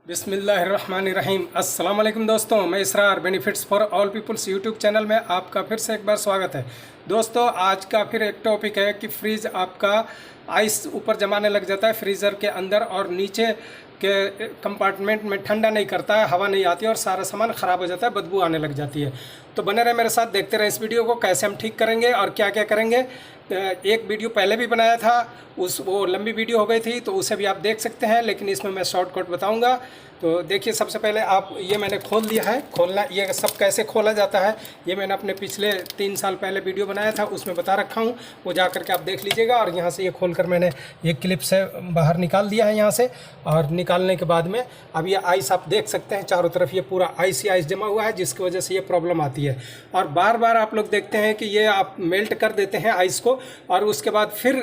बिस्मिल्लाहिर्रहमानिर्रहीम। अस्सलाम वालेकुम दोस्तों, मैं Israr benefits for all peoples YouTube channel में आपका फिर से एक बार स्वागत है। दोस्तों आज का फिर एक टॉपिक है कि फ्रीज आपका आइस ऊपर जमाने लग जाता है फ्रीज़र के अंदर और नीचे के कंपार्टमेंट में ठंडा नहीं करता है, हवा नहीं आती है और सारा सामान ख़राब हो जाता है, बदबू आने लग जाती है। तो बने रहे मेरे साथ, देखते रहे इस वीडियो को कैसे हम ठीक करेंगे और क्या क्या करेंगे। एक वीडियो पहले भी बनाया था, वो लंबी वीडियो हो गई थी, तो उसे भी आप देख सकते हैं, लेकिन इसमें मैं शॉर्टकट बताऊंगा। तो देखिए, सबसे पहले आप ये मैंने खोल दिया है। खोलना ये सब कैसे खोला जाता है ये मैंने अपने पिछले 3 साल पहले वीडियो बनाया था, उसमें बता रखा हूँ, वो जा करके आप देख लीजिएगा। और यहाँ से ये खोलकर मैंने ये क्लिप से बाहर निकाल दिया है यहाँ से, और निकालने के बाद में अब ये आइस आप देख सकते हैं, चारों तरफ ये पूरा आइस ही आइस जमा हुआ है, जिसकी वजह से ये प्रॉब्लम आती है। और बार बार आप लोग देखते हैं कि ये आप मेल्ट कर देते हैं आइस को, और उसके बाद फिर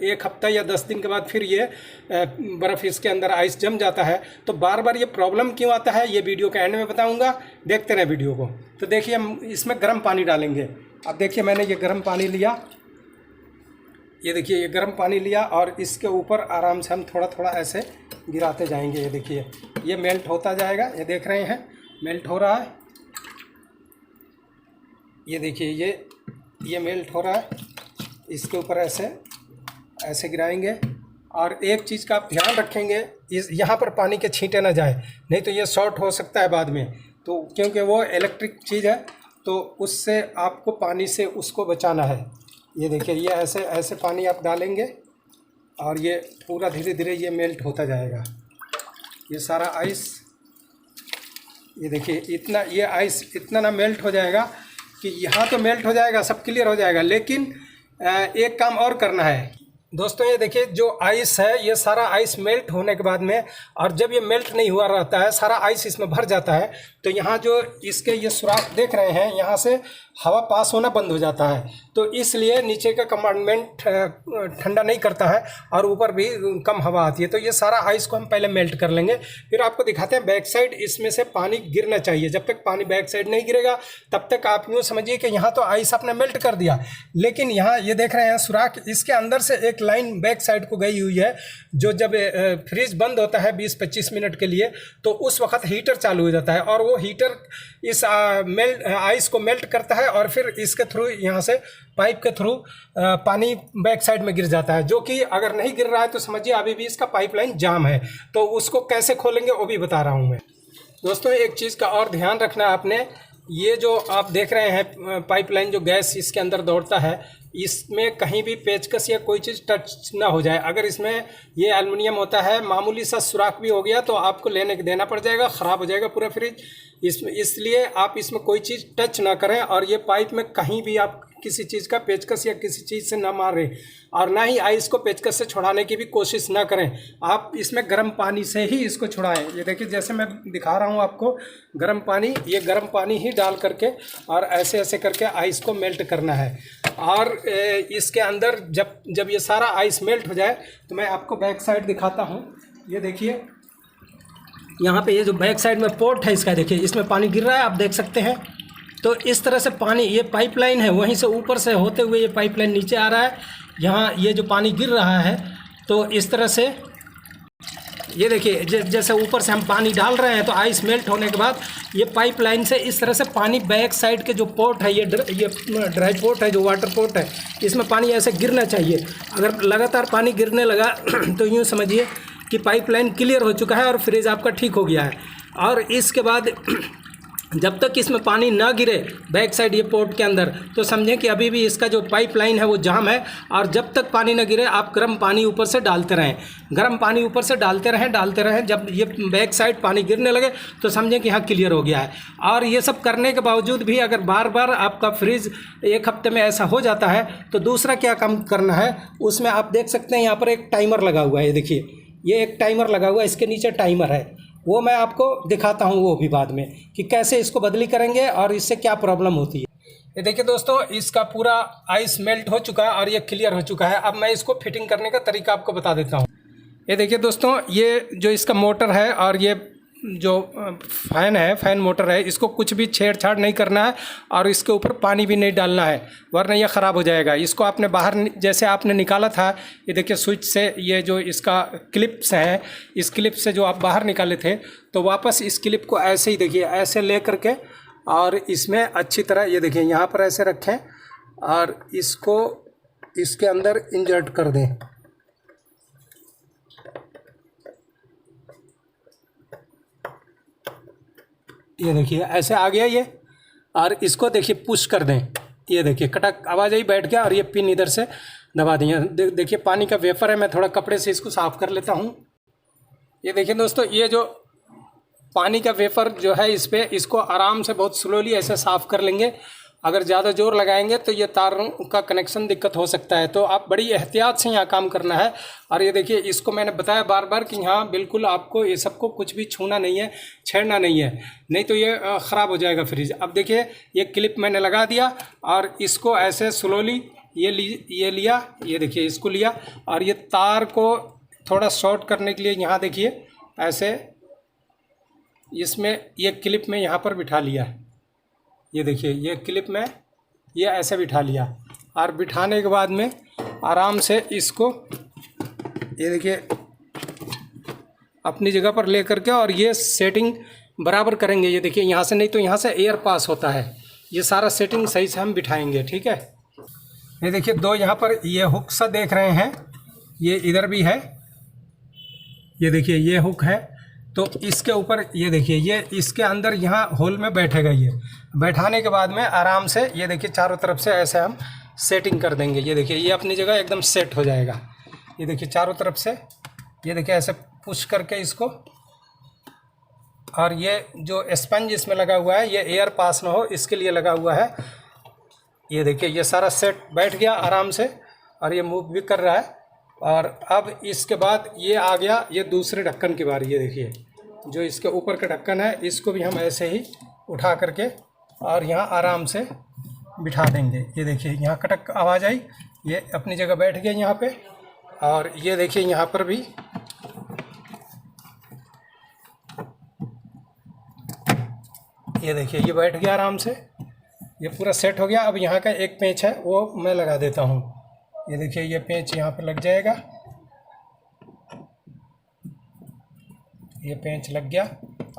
1 हफ्ता या 10 दिन के बाद फिर ये बर्फ़ इसके अंदर आइस जम जाता है। तो बार बार ये प्रॉब्लम क्यों आता है ये वीडियो के एंड में बताऊंगा, देखते रहें वीडियो को। तो देखिए, हम इसमें गर्म पानी डालेंगे। अब देखिए, मैंने ये गर्म पानी लिया, ये देखिए ये गर्म पानी लिया, और इसके ऊपर आराम से हम थोड़ा थोड़ा ऐसे गिराते जाएंगे। ये देखिए ये मेल्ट होता जाएगा, ये देख रहे हैं मेल्ट हो रहा है। ये देखिए ये मेल्ट हो रहा है। इसके ऊपर ऐसे ऐसे गिराएंगे। और एक चीज़ का आप ध्यान रखेंगे, इस यहाँ पर पानी के छींटे ना जाए, नहीं तो ये शॉर्ट हो सकता है बाद में। तो क्योंकि वो इलेक्ट्रिक चीज़ है, तो उससे आपको पानी से उसको बचाना है। ये देखिए ये ऐसे ऐसे पानी आप डालेंगे और ये पूरा धीरे धीरे ये मेल्ट होता जाएगा। ये सारा आइस, ये देखिए इतना ये आइस इतना ना मेल्ट हो जाएगा कि यहाँ तो मेल्ट हो जाएगा, सब क्लियर हो जाएगा। लेकिन एक काम और करना है दोस्तों। ये देखिए जो आइस है, ये सारा आइस मेल्ट होने के बाद में, और जब ये मेल्ट नहीं हुआ रहता है, सारा आइस इसमें भर जाता है, तो यहाँ जो इसके ये सुराख देख रहे हैं, यहाँ से हवा पास होना बंद हो जाता है। तो इसलिए नीचे का कंपार्टमेंट ठंडा नहीं करता है और ऊपर भी कम हवा आती है। तो ये सारा आइस को हम पहले मेल्ट कर लेंगे, फिर आपको दिखाते हैं बैक साइड। इसमें से पानी गिरना चाहिए, जब तक पानी बैक साइड नहीं गिरेगा तब तक आप यूँ समझिए कि यहाँ तो आइस आपने मेल्ट कर दिया, लेकिन यहाँ ये देख रहे हैं सुराख, इसके अंदर से एक लाइन बैक साइड को गई हुई है। जो जब फ्रिज बंद होता है 20-25 मिनट के लिए, तो उस वक्त हीटर चालू हो जाता है, और वो हीटर इस आइस को मेल्ट करता है, और फिर इसके थ्रू यहाँ से पाइप के थ्रू पानी बैक साइड में गिर जाता है। जो कि अगर नहीं गिर रहा है तो समझिए अभी भी इसका पाइपलाइन जाम है। तो उसको कैसे खोलेंगे वो भी बता रहा हूँ मैं। दोस्तों एक चीज़ का और ध्यान रखना है आपने, ये जो आप देख रहे हैं पाइपलाइन, जो गैस इसके अंदर दौड़ता है, इसमें कहीं भी पेचकस या कोई चीज़ टच ना हो जाए। अगर इसमें ये एल्युमिनियम होता है, मामूली सा सुराख भी हो गया तो आपको लेने के देना पड़ जाएगा, ख़राब हो जाएगा पूरा फ्रिज। इसलिए आप इसमें कोई चीज़ टच ना करें, और ये पाइप में कहीं भी आप किसी चीज़ का पेचकस या किसी चीज़ से ना मारें, और ना ही आइस को पेचकस से छुड़ाने की भी कोशिश ना करें। आप इसमें गर्म पानी से ही इसको छुड़ाएं। ये देखिए जैसे मैं दिखा रहा हूँ आपको, गर्म पानी, ये गर्म पानी ही डाल करके और ऐसे ऐसे करके आइस को मेल्ट करना है। और इसके अंदर जब ये सारा आइस मेल्ट हो जाए तो मैं आपको बैक साइड दिखाता हूँ। ये देखिए यहाँ पे ये जो बैक साइड में पोर्ट है इसका, देखिए इसमें पानी गिर रहा है, आप देख सकते हैं। तो इस तरह से पानी, ये पाइपलाइन है, वहीं से ऊपर से होते हुए ये पाइपलाइन नीचे आ रहा है। यहाँ ये जो पानी गिर रहा है, तो इस तरह से ये देखिए जैसे ऊपर से हम पानी डाल रहे हैं, तो आइस मेल्ट होने के बाद ये पाइपलाइन से इस तरह से पानी बैक साइड के जो पोर्ट है, ये ड्राई पोर्ट है, जो वाटर पोर्ट है, इसमें पानी ऐसे गिरना चाहिए। अगर लगातार पानी गिरने लगा तो यूँ समझिए कि पाइपलाइन क्लियर हो चुका है और फ्रिज आपका ठीक हो गया है। और इसके बाद जब तक इसमें पानी ना गिरे बैक साइड ये पोर्ट के अंदर, तो समझें कि अभी भी इसका जो पाइपलाइन है वो जाम है। और जब तक पानी ना गिरे आप गर्म पानी ऊपर से डालते रहें, गर्म पानी ऊपर से डालते रहें। जब ये बैक साइड पानी गिरने लगे तो समझें कि हाँ क्लियर हो गया है। और ये सब करने के बावजूद भी अगर बार बार आपका फ्रिज 1 हफ्ते में ऐसा हो जाता है, तो दूसरा क्या काम करना है, उसमें आप देख सकते हैं यहाँ पर एक टाइमर लगा हुआ है। ये देखिए ये एक टाइमर लगा हुआ है, इसके नीचे टाइमर है, वो मैं आपको दिखाता हूँ वो भी बाद में, कि कैसे इसको बदली करेंगे और इससे क्या प्रॉब्लम होती है। ये देखिए दोस्तों, इसका पूरा आइस मेल्ट हो चुका है और ये क्लियर हो चुका है। अब मैं इसको फिटिंग करने का तरीका आपको बता देता हूँ। ये देखिए दोस्तों, ये जो इसका मोटर है और ये जो फ़ैन है, फ़ैन मोटर है, इसको कुछ भी छेड़छाड़ नहीं करना है और इसके ऊपर पानी भी नहीं डालना है, वरना यह ख़राब हो जाएगा। इसको आपने बाहर जैसे आपने निकाला था, ये देखिए स्विच से, ये जो इसका क्लिप्स है, इस क्लिप से जो आप बाहर निकाले थे, तो वापस इस क्लिप को ऐसे ही देखिए ऐसे ले करके और इसमें अच्छी तरह ये देखिए यहाँ पर ऐसे रखें और इसको इसके अंदर इंजर्ट कर दें। ये देखिए ऐसे आ गया ये, और इसको देखिए पुश कर दें। ये देखिए कटक आवाज़ आई, बैठ गया, और ये पिन इधर से दबा दें। देखिए पानी का वेफर है, मैं थोड़ा कपड़े से इसको साफ़ कर लेता हूँ। ये देखिए दोस्तों, ये जो पानी का वेफर जो है इस पर, इसको आराम से बहुत स्लोली ऐसे साफ़ कर लेंगे। अगर ज़्यादा जोर लगाएंगे तो ये तार का कनेक्शन दिक्कत हो सकता है, तो आप बड़ी एहतियात से यहाँ काम करना है। और ये देखिए इसको मैंने बताया बार बार कि यहाँ बिल्कुल आपको ये सबको कुछ भी छूना नहीं है, छेड़ना नहीं है, नहीं तो ये ख़राब हो जाएगा फ्रिज। अब देखिए ये क्लिप मैंने लगा दिया और इसको ऐसे स्लोली ये लिया, ये देखिए इसको लिया, और ये तार को थोड़ा शॉर्ट करने के लिए यहाँ देखिए ऐसे इसमें ये क्लिप में यहाँ पर बिठा लिया। ये देखिए ये क्लिप में ये ऐसे बिठा लिया, और बिठाने के बाद में आराम से इसको ये देखिए अपनी जगह पर ले करके और ये सेटिंग बराबर करेंगे। ये देखिए यहाँ से, नहीं तो यहाँ से एयर पास होता है, ये सारा सेटिंग सही से हम बिठाएंगे, ठीक है। ये देखिए दो यहाँ पर ये हुक सा देख रहे हैं, ये इधर भी है, ये देखिए ये हुक है, तो इसके ऊपर ये देखिए ये इसके अंदर यहाँ होल में बैठेगा। ये बैठाने के बाद में आराम से ये देखिए चारों तरफ से ऐसे हम सेटिंग कर देंगे। ये देखिए ये अपनी जगह एकदम सेट हो जाएगा। ये देखिए चारों तरफ से ये देखिए ऐसे पुश करके इसको, और ये जो स्पंज इसमें लगा हुआ है ये एयर पास ना हो इसके लिए लगा हुआ है। ये देखिए ये सारा सेट बैठ गया आराम से, और ये मूव भी कर रहा है। और अब इसके बाद ये आ गया ये दूसरे ढक्कन की बारी। ये देखिए जो इसके ऊपर का ढक्कन है, इसको भी हम ऐसे ही उठा करके और यहाँ आराम से बिठा देंगे। ये देखिए यहाँ कटक आवाज़ आई, ये अपनी जगह बैठ गया यहाँ पे। और ये देखिए यहाँ पर भी ये देखिए ये बैठ गया आराम से, ये पूरा सेट हो गया। अब यहाँ का एक पेंच है वो मैं लगा देता हूँ। ये देखिए ये पेंच यहाँ पे लग जाएगा, ये पेंच लग गया।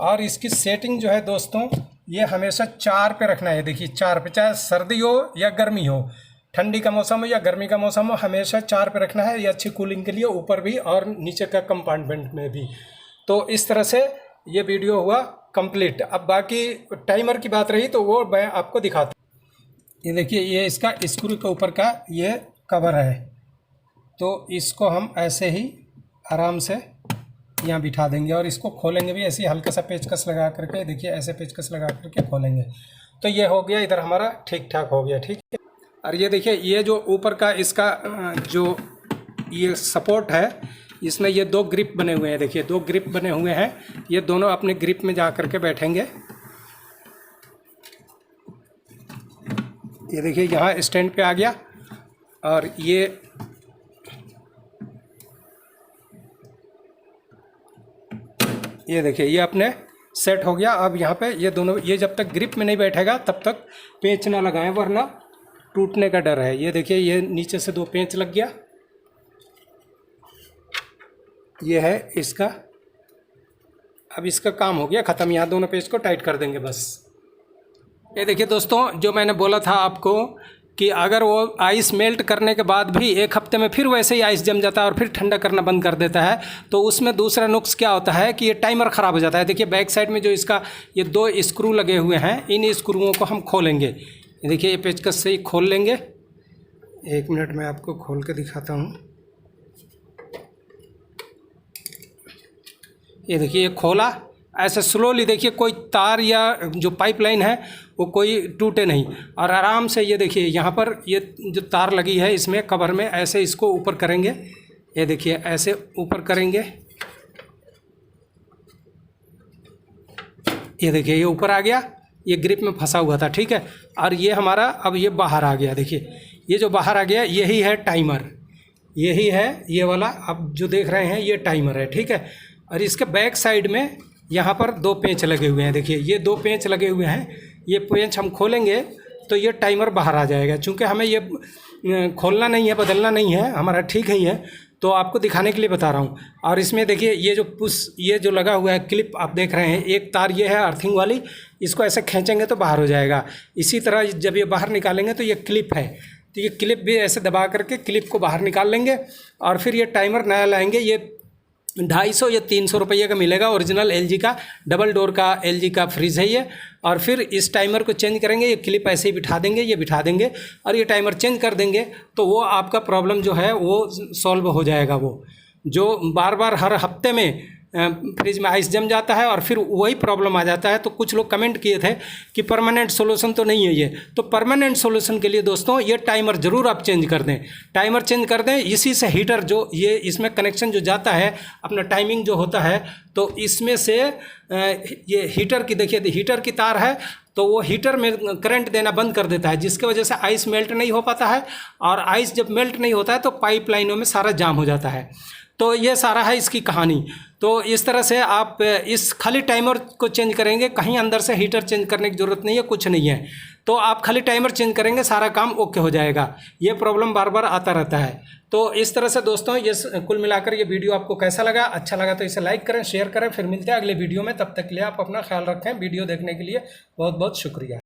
और इसकी सेटिंग जो है दोस्तों, ये हमेशा 4 पे रखना है। देखिए 4 पे, चाहे सर्दी हो या गर्मी हो, ठंडी का मौसम हो या गर्मी का मौसम हो, हमेशा 4 पे रखना है। ये अच्छी कूलिंग के लिए, ऊपर भी और नीचे का कंपार्टमेंट में भी। तो इस तरह से ये वीडियो हुआ कंप्लीट। अब बाकी टाइमर की बात रही तो वो मैं आपको दिखाता हूँ। ये देखिए ये इसका स्क्रू के ऊपर का ये कवर है, तो इसको हम ऐसे ही आराम से यहाँ बिठा देंगे और इसको खोलेंगे भी ऐसे ही हल्का सा पेचकस लगा करके। देखिए ऐसे पेचकस लगा करके खोलेंगे तो ये हो गया, इधर हमारा ठीक ठाक हो गया, ठीक है। और ये देखिए ये जो ऊपर का इसका जो ये सपोर्ट है, इसमें ये 2 ग्रिप बने हुए हैं। देखिए 2 ग्रिप बने हुए हैं, ये दोनों अपने ग्रिप में जा करके बैठेंगे। ये देखिए यहाँ स्टैंड पे आ गया, और ये देखिए ये अपने सेट हो गया। अब यहाँ पे ये दोनों, ये जब तक ग्रिप में नहीं बैठेगा तब तक पेंच ना लगाएं, वरना टूटने का डर है। ये देखिए ये नीचे से 2 पेंच लग गया, ये है इसका। अब इसका काम हो गया ख़त्म, यहाँ दोनों पेंच को टाइट कर देंगे बस। ये देखिए दोस्तों, जो मैंने बोला था आपको कि अगर वो आइस मेल्ट करने के बाद भी 1 हफ्ते में फिर वैसे ही आइस जम जाता है और फिर ठंडा करना बंद कर देता है, तो उसमें दूसरा नुक्स क्या होता है कि ये टाइमर ख़राब हो जाता है। देखिए बैक साइड में जो इसका ये 2 स्क्रू लगे हुए हैं, इन स्क्रूओं को हम खोलेंगे। देखिए ये पेचकस से ही खोल लेंगे। 1 मिनट में आपको खोल के दिखाता हूँ। ये देखिए ये खोला, ऐसे स्लोली देखिए कोई तार या जो पाइपलाइन है वो कोई टूटे नहीं, और आराम से ये देखिए यहाँ पर ये जो तार लगी है इसमें कवर में, ऐसे इसको ऊपर करेंगे। ये देखिए ऐसे ऊपर करेंगे, ये देखिए ये ऊपर आ गया, ये ग्रिप में फंसा हुआ था, ठीक है। और ये हमारा अब ये बाहर आ गया। देखिए ये जो बाहर आ गया यही है टाइमर, यही है ये वाला अब जो देख रहे हैं ये टाइमर है, ठीक है। और इसके बैक साइड में यहाँ पर 2 पेंच लगे हुए हैं, देखिए ये 2 पेंच लगे हुए हैं। ये पेंच हम खोलेंगे तो ये टाइमर बाहर आ जाएगा। चूँकि हमें ये खोलना नहीं है, बदलना नहीं है, हमारा ठीक ही है, तो आपको दिखाने के लिए बता रहा हूँ। और इसमें देखिए ये जो ये जो लगा हुआ है क्लिप आप देख रहे हैं, एक तार ये है अर्थिंग वाली, इसको ऐसे खींचेंगे तो बाहर हो जाएगा। इसी तरह जब ये बाहर निकालेंगे तो ये क्लिप है, तो ये क्लिप भी ऐसे दबा करके क्लिप को बाहर निकाल लेंगे और फिर ये टाइमर नया लाएंगे। ये 250 या 300 रुपये का मिलेगा। ओरिजिनल LG का डबल डोर का LG का फ्रिज है ये। और फिर इस टाइमर को चेंज करेंगे, ये क्लिप ऐसे ही बिठा देंगे, ये बिठा देंगे और ये टाइमर चेंज कर देंगे, तो वो आपका प्रॉब्लम जो है वो सॉल्व हो जाएगा। वो जो बार बार हर हफ्ते में फ्रिज में आइस जम जाता है और फिर वही प्रॉब्लम आ जाता है। तो कुछ लोग कमेंट किए थे कि परमानेंट सोल्यूशन तो नहीं है ये, तो परमानेंट सोल्यूशन के लिए दोस्तों ये टाइमर ज़रूर आप चेंज कर दें, टाइमर चेंज कर दें। इसी से हीटर जो ये इसमें कनेक्शन जो जाता है अपना टाइमिंग जो होता है, तो इसमें से ये हीटर की देखिए हीटर की तार है, तो वो हीटर में करंट देना बंद कर देता है, जिसकी वजह से आइस मेल्ट नहीं हो पाता है। और आइस जब मेल्ट नहीं होता है तो पाइपलाइनों में सारा जाम हो जाता है। तो ये सारा है इसकी कहानी। तो इस तरह से आप इस खाली टाइमर को चेंज करेंगे, कहीं अंदर से हीटर चेंज करने की ज़रूरत नहीं है, कुछ नहीं है। तो आप खाली टाइमर चेंज करेंगे, सारा काम ओके हो जाएगा। ये प्रॉब्लम बार बार आता रहता है। तो इस तरह से दोस्तों ये कुल मिलाकर ये वीडियो आपको कैसा लगा? अच्छा लगा तो इसे लाइक करें, शेयर करें। फिर मिलते हैं अगले वीडियो में, तब तक के लिए आप अपना ख्याल रखें। वीडियो देखने के लिए बहुत बहुत शुक्रिया।